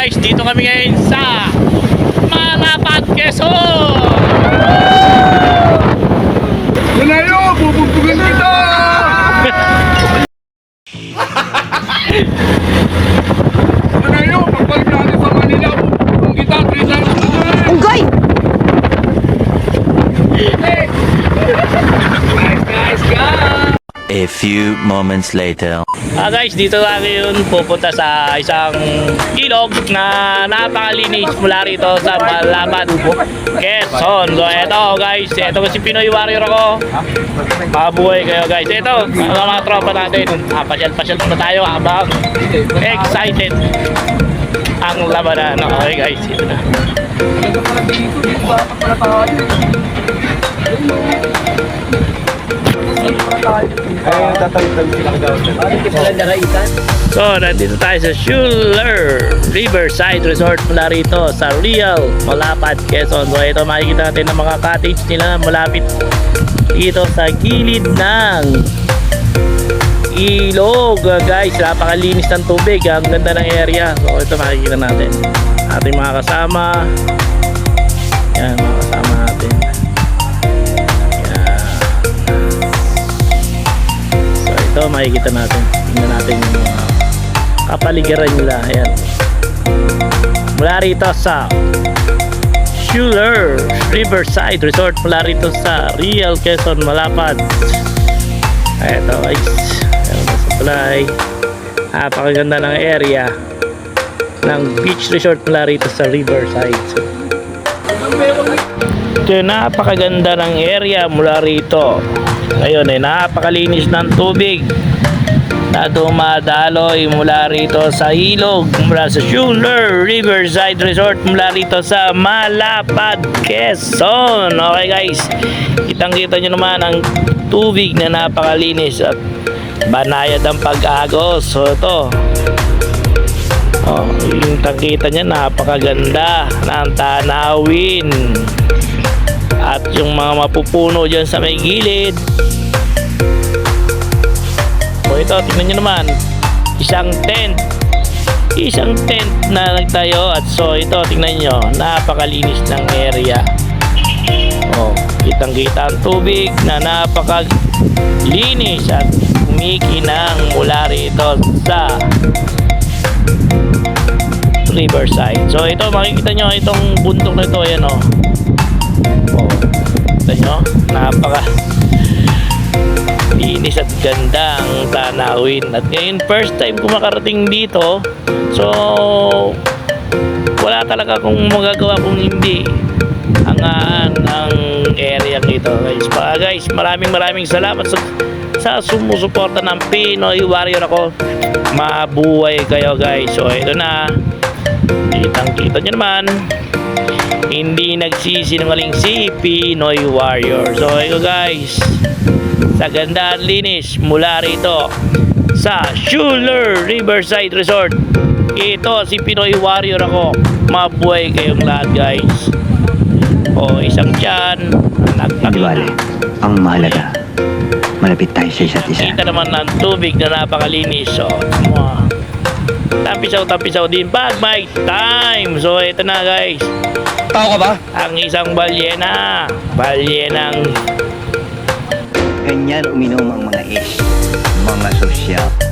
guys, dito kami ngayon sa Malapat, Quezon. Manayo, bubugtugan kita! Manayo, pagbalik natin sa Manila, bubugtugan kita, Tristan. Unggoy! A few moments later. Guys, dito kami yun pupunta sa isang ilog na napakalinis mula rito sa Malapat, Quezon. So eto guys, eto si Pinoy Warrior ako. Mabuhay kayo guys. Eto, ang mga tropa natin. Pasyal-pasyal na tayo habang excited ang labanan. Okay guys, ito na. So, nandito tayo sa Schuler Riverside Resort mula rito sa Real Malapat, Quezon. So, ito makikita natin ng mga cottage nila malapit dito sa gilid ng ilog. Guys, napakalinis ng tubig. Ang ganda ng area. So, ito makikita natin. Ating mga kasama. Yan, mga kasama natin. Ito makikita natin, tingnan natin yung mga kapaligiran nila. Ayan, mula rito sa Schuler Riverside Resort, mula rito sa Real Quezon, Malapat. Ito guys, ayan sa supply. Napakaganda ng area ng beach resort mula rito sa Riverside. Ito, napakaganda ng area mula rito. Ngayon ay napakalinis ng tubig na dumadaloy mula rito sa ilog, mula sa Schuler Riverside Resort, mula rito sa Malapat, Quezon. Okay guys, kitang kita nyo naman ang tubig na napakalinis at banayad ang pag-agos. So ito, yung takita nya napakaganda ng tanawin at yung mga mapupuno dyan sa may gilid. So ito, tingnan nyo naman, isang tent na nagtayo. At so ito, tingnan nyo, napakalinis ng area. Kitang kita ang tubig na napakalinis at kumikinang mula rito sa Riverside. So ito, makikita nyo itong bundok na ito. Ayan o. Kita nyo, napaka linis at ganda ang tanawin. At ngayon, first time ko makarating dito. So wala talaga akong magagawa kung hindi hangaan ang area nito guys. Maraming salamat sa sumusuporta ng Pinoy Warrior ako. Mabuhay kayo guys. So ito na, kitang kita nyo naman, hindi nagsisinungaling si Pinoy Warrior. So ito guys, sa ganda at linis mula rito sa Schuler Riverside Resort, ito si Pinoy Warrior ako. Mabuhay kayong lahat guys. Isang tiyan Diwali, ang mahalaga, malapit tayo sa isa't isa. Kita naman ng tubig na napakalinis. So tapisaw din pag may time. So ito na guys, Tao ka ba? ang isang balyenang Ganyan uminom ang mga mga sosyal.